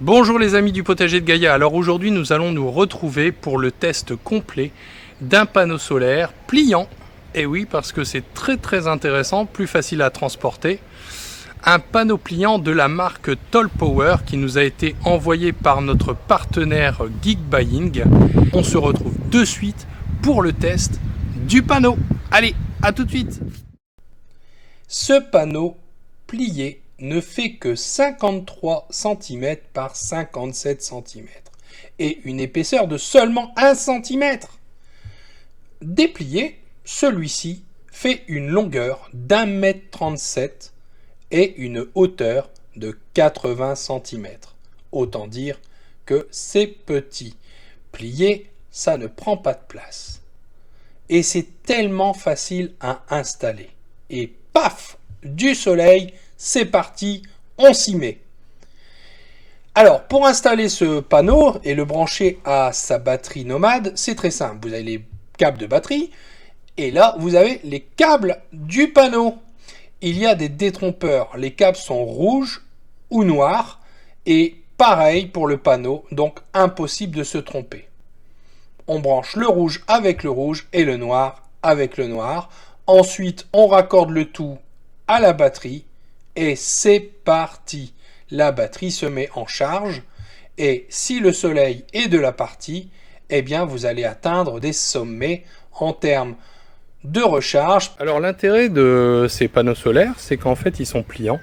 Bonjour les amis du potager de Gaïa. Alors aujourd'hui nous allons nous retrouver pour le test complet d'un panneau solaire pliant. Et oui, parce que c'est très intéressant, plus facile à transporter. Un panneau pliant de la marque Toll Power qui nous a été envoyé par notre partenaire Geek Buying. On se retrouve de suite pour le test du panneau. Allez, à tout de suite. Ce panneau plié ne fait que 53 cm par 57 cm et une épaisseur de seulement 1 cm. Déplié, celui-ci fait une longueur d'1,37 m et une hauteur de 80 cm. Autant dire que c'est petit. Plié, ça ne prend pas de place. Et c'est tellement facile à installer. Et paf, du soleil, c'est parti, on s'y met. Alors, pour installer ce panneau et le brancher à sa batterie nomade, c'est très simple. Vous avez les câbles de batterie et là, vous avez les câbles du panneau. Il y a des détrompeurs. Les câbles sont rouges ou noirs et pareil pour le panneau, donc impossible de se tromper. On branche le rouge avec le rouge et le noir avec le noir. Ensuite, on raccorde le tout à la batterie. Et c'est parti. La batterie se met en charge et si le soleil est de la partie, eh bien vous allez atteindre des sommets en termes de recharge. Alors l'intérêt de ces panneaux solaires, c'est qu'en fait ils sont pliants,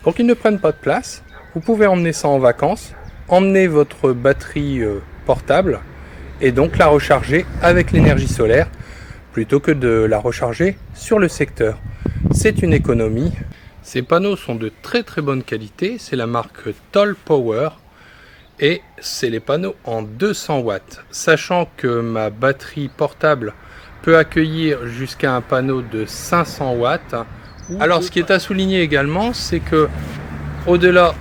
donc ils ne prennent pas de place. Vous pouvez emmener ça en vacances, emmener votre batterie portable et donc la recharger avec l'énergie solaire plutôt que de la recharger sur le secteur. C'est une économie. Ces panneaux sont de très bonne qualité, c'est la marque Toll Power et c'est les panneaux en 200 watts. Sachant que ma batterie portable peut accueillir jusqu'à un panneau de 500 watts. Alors ce qui est à souligner également, c'est que au-delà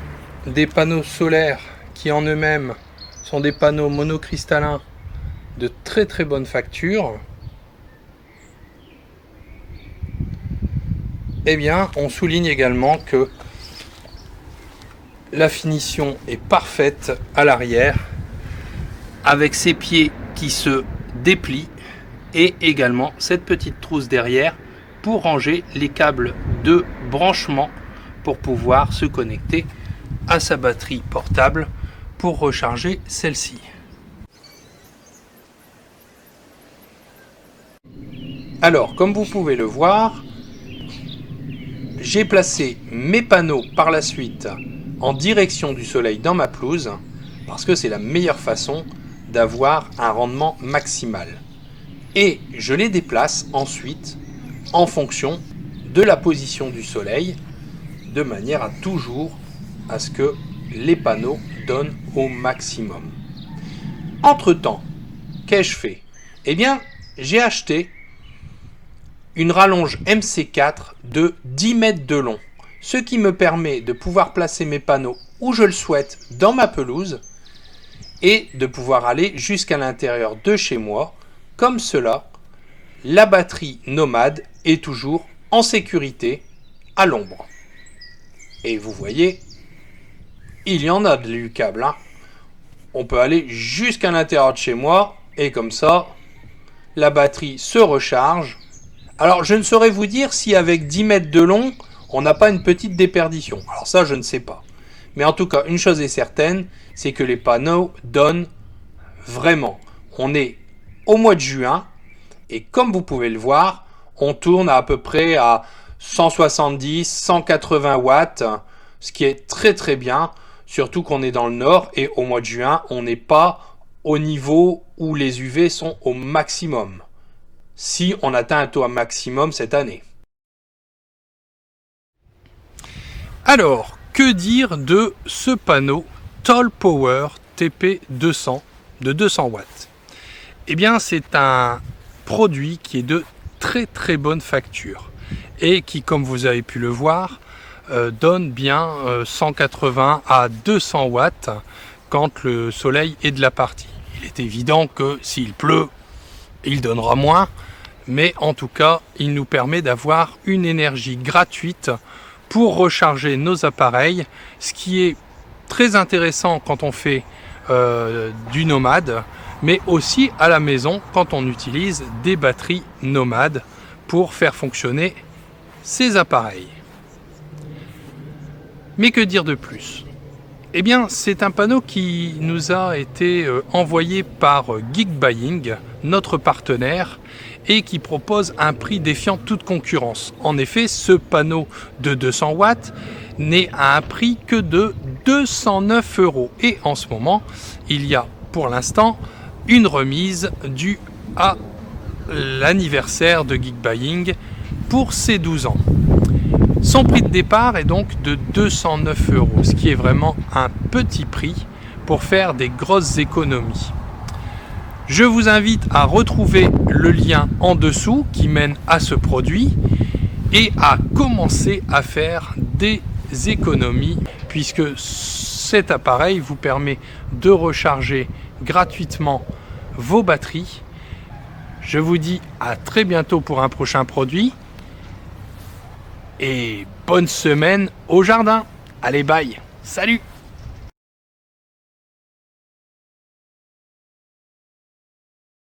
des panneaux solaires qui en eux-mêmes sont des panneaux monocristallins de très bonne facture, eh bien, on souligne également que la finition est parfaite à l'arrière, avec ces pieds qui se déplient et également cette petite trousse derrière pour ranger les câbles de branchement pour pouvoir se connecter à sa batterie portable pour recharger celle-ci. Alors, comme vous pouvez le voir, j'ai placé mes panneaux par la suite en direction du soleil dans ma pelouse parce que c'est la meilleure façon d'avoir un rendement maximal. Et je les déplace ensuite en fonction de la position du soleil de manière à toujours à ce que les panneaux donnent au maximum. Entre-temps, qu'ai-je fait ? Eh bien, j'ai acheté une rallonge MC4 de 10 mètres de long, ce qui me permet de pouvoir placer mes panneaux où je le souhaite dans ma pelouse et de pouvoir aller jusqu'à l'intérieur de chez moi. Comme cela, la batterie nomade est toujours en sécurité à l'ombre. Et vous voyez, il y en a du câble. On peut aller jusqu'à l'intérieur de chez moi et comme ça, la batterie se recharge. Alors, je ne saurais vous dire si avec 10 mètres de long, on n'a pas une petite déperdition. Alors ça, je ne sais pas. Mais en tout cas, une chose est certaine, c'est que les panneaux donnent vraiment. On est au mois de juin, et comme vous pouvez le voir, on tourne à peu près à 170, 180 watts, ce qui est très bien, surtout qu'on est dans le nord, et au mois de juin, on n'est pas au niveau où les UV sont au maximum. Si on atteint un taux maximum cette année. Alors, que dire de ce panneau Toll Power TP200 de 200 watts ? Eh bien, c'est un produit qui est de très bonne facture et qui, comme vous avez pu le voir, donne bien 180 à 200 watts quand le soleil est de la partie. Il est évident que s'il pleut, il donnera moins, mais en tout cas, il nous permet d'avoir une énergie gratuite pour recharger nos appareils, ce qui est très intéressant quand on fait du nomade, mais aussi à la maison quand on utilise des batteries nomades pour faire fonctionner ces appareils. Mais que dire de plus? Eh bien, c'est un panneau qui nous a été envoyé par Geekbuying, notre partenaire, et qui propose un prix défiant toute concurrence. En effet, ce panneau de 200 watts n'est à un prix que de 209 €. Et en ce moment, il y a pour l'instant une remise due à l'anniversaire de Geekbuying pour ses 12 ans. Son prix de départ est donc de 209 €, ce qui est vraiment un petit prix pour faire des grosses économies. Je vous invite à retrouver le lien en dessous qui mène à ce produit et à commencer à faire des économies puisque cet appareil vous permet de recharger gratuitement vos batteries. Je vous dis à très bientôt pour un prochain produit. Et bonne semaine au jardin. Allez, bye. Salut.